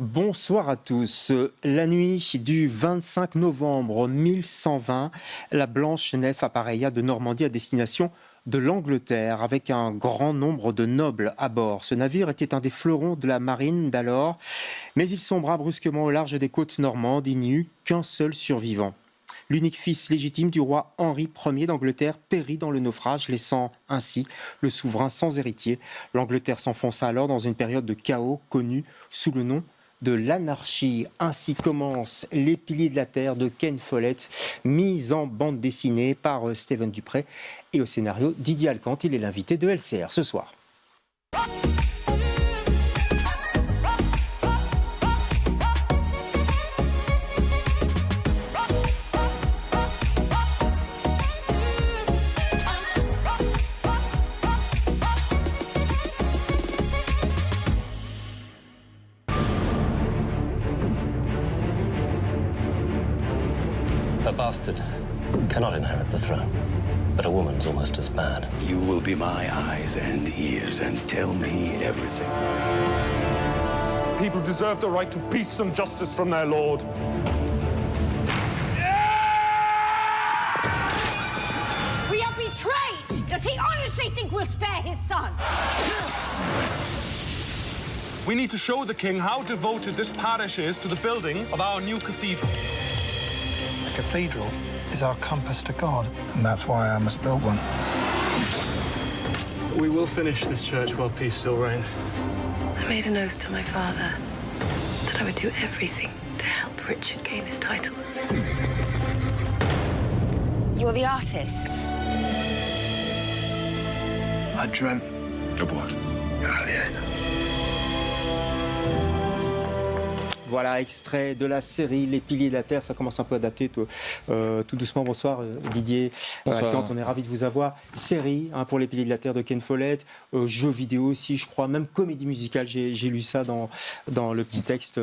Bonsoir à tous. La nuit du 25 novembre 1120, la Blanche Nef appareilla de Normandie à destination de l'Angleterre avec un grand nombre de nobles à bord. Ce navire était un des fleurons de la marine d'alors, mais il sombra brusquement au large des côtes normandes. Il n'y eut qu'un seul survivant. L'unique fils légitime du roi Henri Ier d'Angleterre périt dans le naufrage, laissant ainsi le souverain sans héritier. L'Angleterre s'enfonça alors dans une période de chaos connue sous le nom de l'anarchie. Ainsi commence Les Piliers de la Terre de Ken Follett, mise en bande dessinée par Steven Dupré et au scénario Didier Alcante. Il est l'invité de LCR ce soir. A bastard cannot inherit the throne, but a woman's almost as bad. You will be my eyes and ears and tell me everything. People deserve the right to peace and justice from their lord. We are betrayed! Does he honestly think we'll spare his son? We need to show the king how devoted this parish is to the building of our new cathedral. The cathedral is our compass to God, and that's why I must build one. We will finish this church while peace still reigns. I made an oath to my father that I would do everything to help Richard gain his title. You're the artist. I dreamt Of what? Aliena. Voilà, extrait de la série Les Piliers de la Terre. Ça commence un peu à dater tout doucement. Bonsoir Didier. Bonsoir. Quand on est ravi de vous avoir. Série pour Les Piliers de la Terre de Ken Follett. Jeux vidéo aussi, je crois. Même comédie musicale. J'ai lu ça dans le petit texte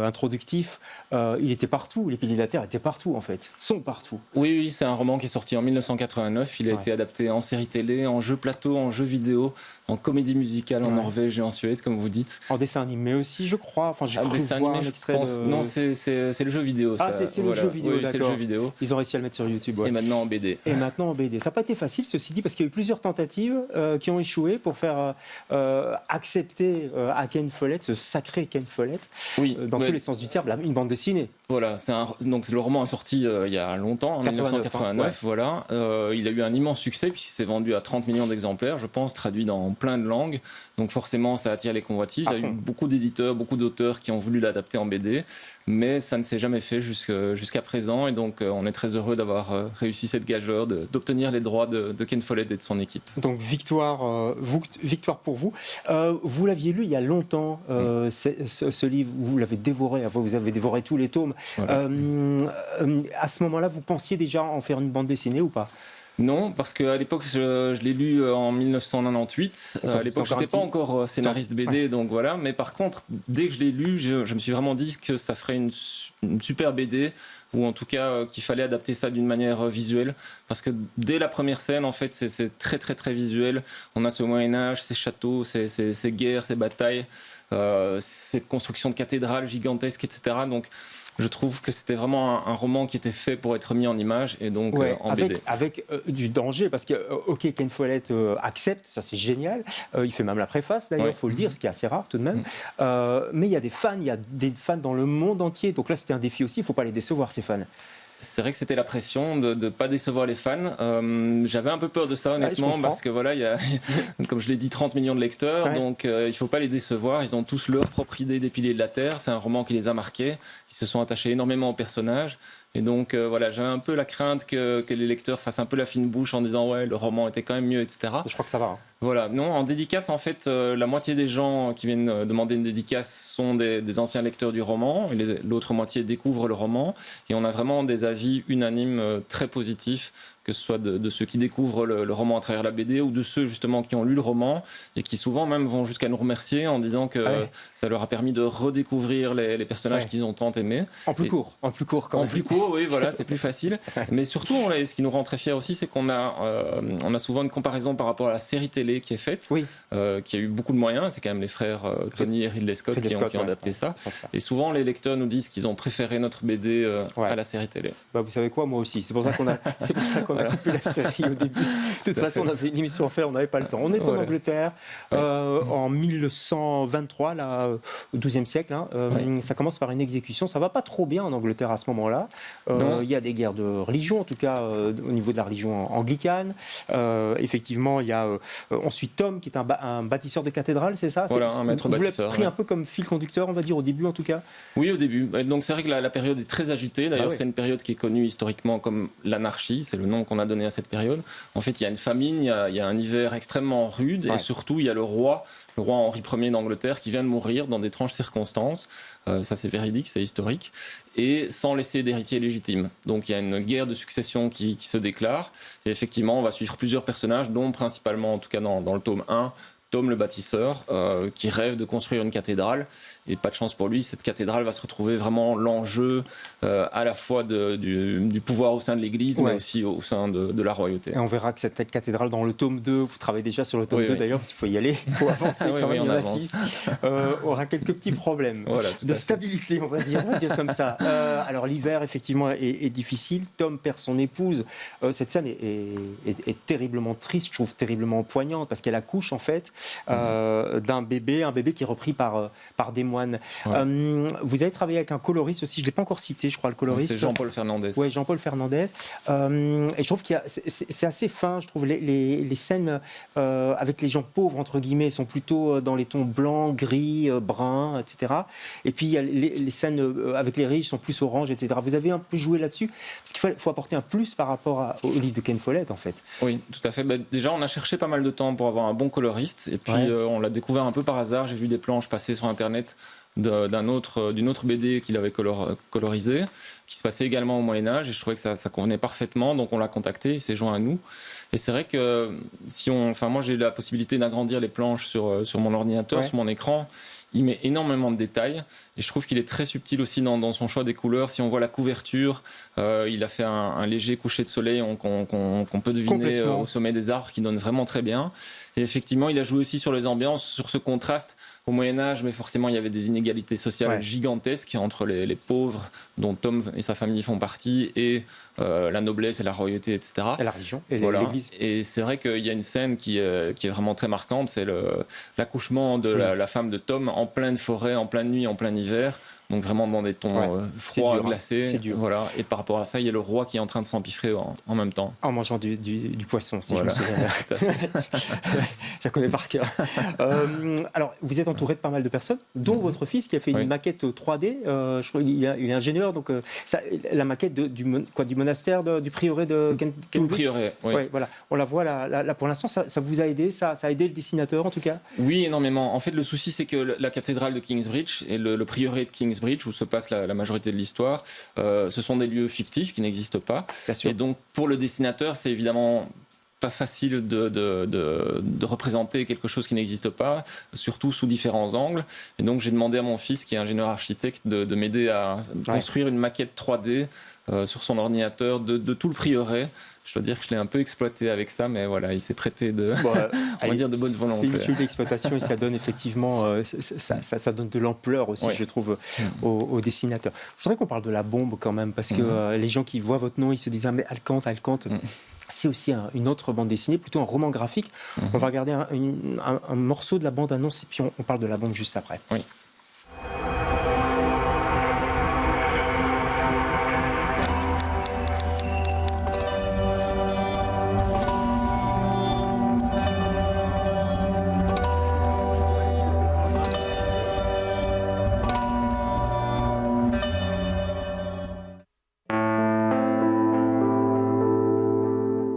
introductif. Il était partout. Les Piliers de la Terre étaient partout en fait. Sont partout. Oui, c'est un roman qui est sorti en 1989. Il a été adapté en série télé, en jeu plateau, en jeu vidéo, en comédie musicale en Norvège et en Suède, comme vous dites. En dessin animé aussi, je crois. Enfin, j'ai cru Dessin voir animé, un extrait de... Non, c'est le jeu vidéo. Ah, ça. c'est le jeu vidéo, oui, c'est le d'accord. jeu vidéo. Ils ont réussi à le mettre sur YouTube. Ouais. Et maintenant en BD. Et maintenant en BD. Ça n'a pas été facile, ceci dit, parce qu'il y a eu plusieurs tentatives qui ont échoué pour faire accepter à Ken Follett, ce sacré Ken Follett, Oui, dans tous les sens du terme, une bande dessinée. Voilà, donc le roman est sorti il y a longtemps, en 1989. Voilà. Il a eu un immense succès puisqu'il s'est vendu à 30 millions d'exemplaires, je pense, traduit dans plein de langues. Donc forcément, ça attire les convoitises. Il y a eu beaucoup d'éditeurs, beaucoup d'auteurs qui ont voulu l'adapter en BD, mais ça ne s'est jamais fait jusqu'à présent. Et donc, on est très heureux d'avoir réussi cette gageure, d'obtenir les droits de Ken Follett et de son équipe. Donc victoire pour vous. Vous l'aviez lu il y a longtemps, ce livre, vous l'avez dévoré, vous avez dévoré tous les tomes. Voilà. À ce moment-là, vous pensiez déjà en faire une bande dessinée ou pas ? Non, parce qu'à l'époque, je l'ai lu en 1998. À l'époque, je n'étais pas encore scénariste BD, donc voilà. Mais par contre, dès que je l'ai lu, je me suis vraiment dit que ça ferait une super BD, ou en tout cas qu'il fallait adapter ça d'une manière visuelle. Parce que dès la première scène, en fait, c'est très, très, très visuel. On a ce Moyen-Âge, ces châteaux, ces guerres, ces batailles, cette construction de cathédrales gigantesques, etc. Donc, je trouve que c'était vraiment un roman qui était fait pour être mis en image et donc en BD. Avec du danger, parce que Ken Follett accepte, ça c'est génial. Il fait même la préface d'ailleurs, il faut le dire, ce qui est assez rare tout de même. Mais il y a des fans dans le monde entier. Donc là c'était un défi aussi, il ne faut pas les décevoir ces fans. C'est vrai que c'était la pression de ne pas décevoir les fans. J'avais un peu peur de ça, honnêtement, parce que voilà, il y a, comme je l'ai dit, 30 millions de lecteurs, donc il ne faut pas les décevoir. Ils ont tous leur propre idée des Piliers de la Terre. C'est un roman qui les a marqués. Ils se sont attachés énormément aux personnages. Et donc, voilà, j'avais un peu la crainte que les lecteurs fassent un peu la fine bouche en disant « ouais, le roman était quand même mieux, etc. » Je crois que ça va. Voilà, non, en dédicace, en fait, la moitié des gens qui viennent demander une dédicace sont des anciens lecteurs du roman, et l'autre moitié découvre le roman, et on a vraiment des avis unanimes très positifs, que ce soit de ceux qui découvrent le roman à travers la BD ou de ceux justement qui ont lu le roman et qui souvent même vont jusqu'à nous remercier en disant que ça leur a permis de redécouvrir les personnages qu'ils ont tant aimés. En plus court quand même. En plus court, oui, voilà, c'est plus facile. Mais surtout, ce qui nous rend très fiers aussi, c'est qu'on a souvent une comparaison par rapport à la série télé qui est faite, qui a eu beaucoup de moyens. C'est quand même les frères Tony et Ridley Scott qui ont adapté ça. Et souvent, les lecteurs nous disent qu'ils ont préféré notre BD à la série télé. Bah, vous savez quoi, moi aussi. C'est pour ça qu'on a coupé la série au début. De toute façon, on avait une émission à faire, on n'avait pas le temps. On est en Angleterre, en 1123, là, au XIIe siècle. Ça commence par une exécution. Ça va pas trop bien en Angleterre à ce moment-là. Il y a des guerres de religion, en tout cas au niveau de la religion anglicane. Effectivement, il y a ensuite Tom, qui est un bâtisseur de cathédrale, c'est ça? Voilà, un maître bâtisseur. Vous l'avez pris un peu comme fil conducteur, on va dire, au début en tout cas? Oui, au début. Donc c'est vrai que la période est très agitée. D'ailleurs, c'est une période qui est connue historiquement comme l'anarchie. C'est le nom qu'on a donné à cette période. En fait, il y a une famine, il y a un hiver extrêmement rude et surtout, il y a le roi Henri Ier d'Angleterre qui vient de mourir dans d'étranges circonstances. Ça, c'est véridique, c'est historique. Et sans laisser d'héritier légitime. Donc il y a une guerre de succession qui se déclare. Et effectivement, on va suivre plusieurs personnages, dont principalement, en tout cas dans le tome 1, Tom le bâtisseur, qui rêve de construire une cathédrale. Et pas de chance pour lui, cette cathédrale va se retrouver vraiment l'enjeu à la fois du pouvoir au sein de l'Église, mais aussi au sein de la royauté. Et on verra que cette cathédrale, dans le tome 2, vous travaillez déjà sur le tome 2 d'ailleurs, parce qu'il faut y aller, il faut avancer quand même, il y en a 6, aura quelques petits problèmes de stabilité, on va dire comme ça. Alors l'hiver, effectivement, est difficile. Tom perd son épouse. Cette scène est terriblement triste, je trouve terriblement poignante, parce qu'elle accouche, en fait, d'un bébé, un bébé qui est repris par des moines. Vous avez travaillé avec un coloriste aussi, je ne l'ai pas encore cité, je crois, le coloriste. C'est Jean-Paul Fernandez. Oui, Jean-Paul Fernandez. Et je trouve que c'est assez fin, je trouve, les scènes avec les gens pauvres, entre guillemets, sont plutôt dans les tons blancs, gris, bruns, etc. Et puis, il y a les scènes avec les riches sont plus orange, etc. Vous avez un peu joué là-dessus? Parce qu'il faut apporter un plus par rapport au livre de Ken Follett, en fait. Oui, tout à fait. Déjà, on a cherché pas mal de temps pour avoir un bon coloriste. Et puis, on l'a découvert un peu par hasard. J'ai vu des planches passer sur Internet d'une autre BD qu'il avait colorisé, qui se passait également au Moyen-Âge, et je trouvais que ça convenait parfaitement, donc on l'a contacté, il s'est joint à nous. Et c'est vrai que moi j'ai la possibilité d'agrandir les planches sur mon ordinateur, sur mon écran. Il met énormément de détails et je trouve qu'il est très subtil aussi dans son choix des couleurs. Si on voit la couverture, il a fait un léger coucher de soleil qu'on peut deviner au sommet des arbres, qui donne vraiment très bien. Et effectivement, il a joué aussi sur les ambiances, sur ce contraste au Moyen-Âge, mais forcément, il y avait des inégalités sociales gigantesques entre les pauvres, dont Tom et sa famille font partie, et la noblesse et la royauté, etc. Et la religion, et l'Église. Et c'est vrai qu'il y a une scène qui est vraiment très marquante, c'est l'accouchement de la femme de Tom en pleine forêt, en pleine nuit, en plein hiver. Donc vraiment dans des tons froids, glacés. C'est dur. Voilà. Et par rapport à ça, il y a le roi qui est en train de s'empiffrer en même temps. En mangeant du poisson, si je me souviens. Tout à fait. Je la connais par cœur. Alors, vous êtes entouré de pas mal de personnes, dont votre fils qui a fait une maquette 3D. Je crois qu'il est ingénieur, donc la maquette du monastère, du prieuré de Cambridge. Tout le prieuré, oui. Voilà. On la voit là pour l'instant. Ça vous a aidé, ça a aidé le dessinateur en tout cas? Oui, énormément. En fait, le souci, c'est que la cathédrale de Kingsbridge et le prieuré de Kingsbridge, où se passe la majorité de l'histoire, ce sont des lieux fictifs qui n'existent pas. Et donc, pour le dessinateur, c'est évidemment pas facile de représenter quelque chose qui n'existe pas, surtout sous différents angles. Et donc, j'ai demandé à mon fils, qui est ingénieur architecte, de m'aider à construire une maquette 3D sur son ordinateur de tout le prieuré. Je dois dire que je l'ai un peu exploité avec ça, mais voilà, il s'est prêté de bonne volonté. C'est une d'exploitation et ça donne effectivement, ça donne de l'ampleur aussi, je trouve, aux dessinateurs. Je voudrais qu'on parle de la bombe quand même, parce que les gens qui voient votre nom, ils se disent mais Alcante. C'est aussi une autre bande dessinée, plutôt un roman graphique. On va regarder un morceau de la bande-annonce et puis on parle de la bombe juste après. Oui.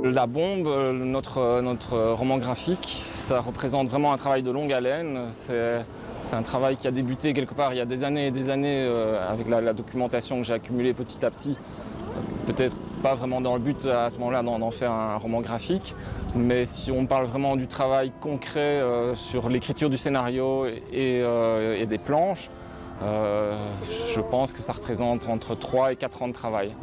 La bombe, notre roman graphique, ça représente vraiment un travail de longue haleine. C'est un travail qui a débuté quelque part il y a des années et des années avec la documentation que j'ai accumulée petit à petit peut-être pas vraiment dans le but à ce moment-là d'en faire un roman graphique, mais si on parle vraiment du travail concret sur l'écriture du scénario et des planches, je pense que ça représente entre 3 et 4 ans de travail.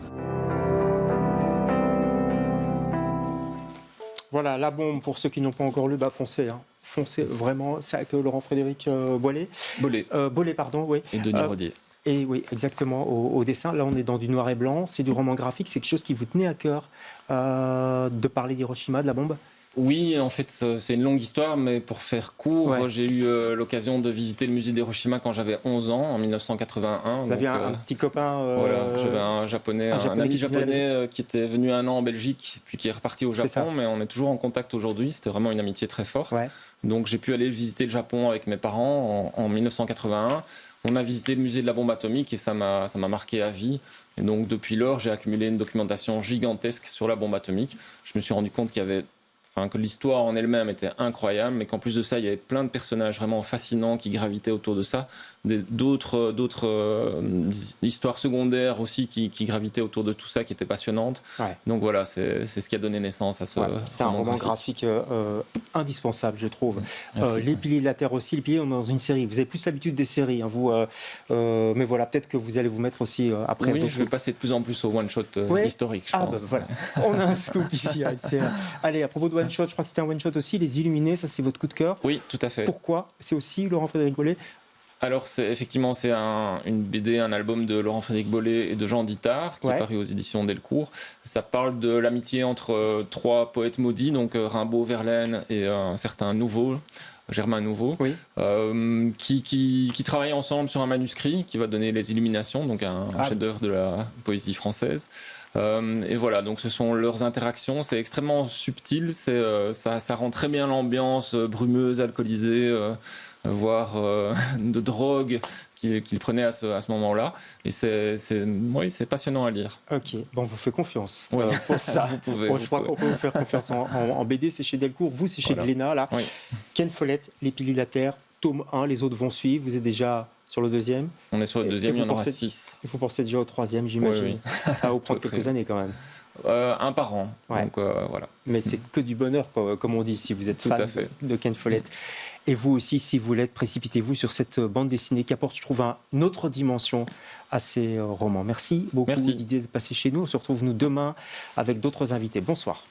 Voilà, La Bombe, pour ceux qui n'ont pas encore lu, foncez. Hein. Foncez vraiment, c'est avec Laurent-Frédéric Bollé, pardon, oui. Et Denis Rodier. Et oui, exactement, au dessin. Là, on est dans du noir et blanc, c'est du roman graphique, c'est quelque chose qui vous tenait à cœur de parler d'Hiroshima, de la bombe? Oui, en fait, c'est une longue histoire, mais pour faire court, j'ai eu l'occasion de visiter le musée d'Hiroshima quand j'avais 11 ans, en 1981. Vous aviez un petit copain Voilà, j'avais un ami japonais qui était venu 1 an en Belgique, puis qui est reparti au Japon, mais on est toujours en contact aujourd'hui. C'était vraiment une amitié très forte. Ouais. Donc j'ai pu aller visiter le Japon avec mes parents en 1981. On a visité le musée de la bombe atomique et ça m'a marqué à vie. Et donc depuis lors, j'ai accumulé une documentation gigantesque sur la bombe atomique. Je me suis rendu compte que l'histoire en elle-même était incroyable, mais qu'en plus de ça, il y avait plein de personnages vraiment fascinants qui gravitaient autour de ça, d'autres histoires secondaires aussi qui gravitaient autour de tout ça, qui étaient passionnantes. Ouais. Donc voilà, c'est ce qui a donné naissance à ce roman. C'est un roman graphique indispensable, je trouve. Les Piliers de la Terre aussi, Les Piliers, on est dans une série. Vous avez plus l'habitude des séries, hein, vous, mais voilà, peut-être que vous allez vous mettre aussi après. Oui, je vais passer de plus en plus au one-shot historique, je pense. Voilà. On a un scoop ici. Allez, à propos de one-shot, je crois que c'était un one-shot aussi, Les Illuminés, ça c'est votre coup de cœur. Oui, tout à fait. Pourquoi? C'est aussi Laurent-Frédéric Bollé? Alors, c'est une BD, un album de Laurent-Frédéric Bollé et de Jean Dittard, qui est paru aux éditions Delcourt. Ça parle de l'amitié entre 3 poètes maudits, donc Rimbaud, Verlaine et un certain Germain Nouveau, qui travaillent ensemble sur un manuscrit qui va donner Les Illuminations, donc un chef-d'œuvre de la poésie française. Et voilà, donc ce sont leurs interactions, c'est extrêmement subtil, ça rend très bien l'ambiance brumeuse, alcoolisée, voire de drogue qu'il prenait à ce moment-là. Et c'est passionnant à lire. Ok, bon, on vous fait confiance pour ça. Vous pouvez. Je crois qu'on peut vous faire confiance en BD, c'est chez Delcourt, vous c'est chez Glénat, là. Oui. Ken Follett, Les Piliers de la Terre, tome 1, les autres vont suivre, vous êtes déjà sur le 2e? On est sur le 2e, il y en aura 6. Il faut penser déjà au 3e, j'imagine. Oui. Ça va vous prendre quelques années quand même. Un par an, donc voilà. Mais c'est que du bonheur, comme on dit, si vous êtes fan de Ken Follett. Et vous aussi, si vous l'êtes, précipitez-vous sur cette bande dessinée qui apporte, je trouve, une autre dimension à ces romans. Merci beaucoup Didier de passer chez nous. On se retrouve nous demain avec d'autres invités. Bonsoir.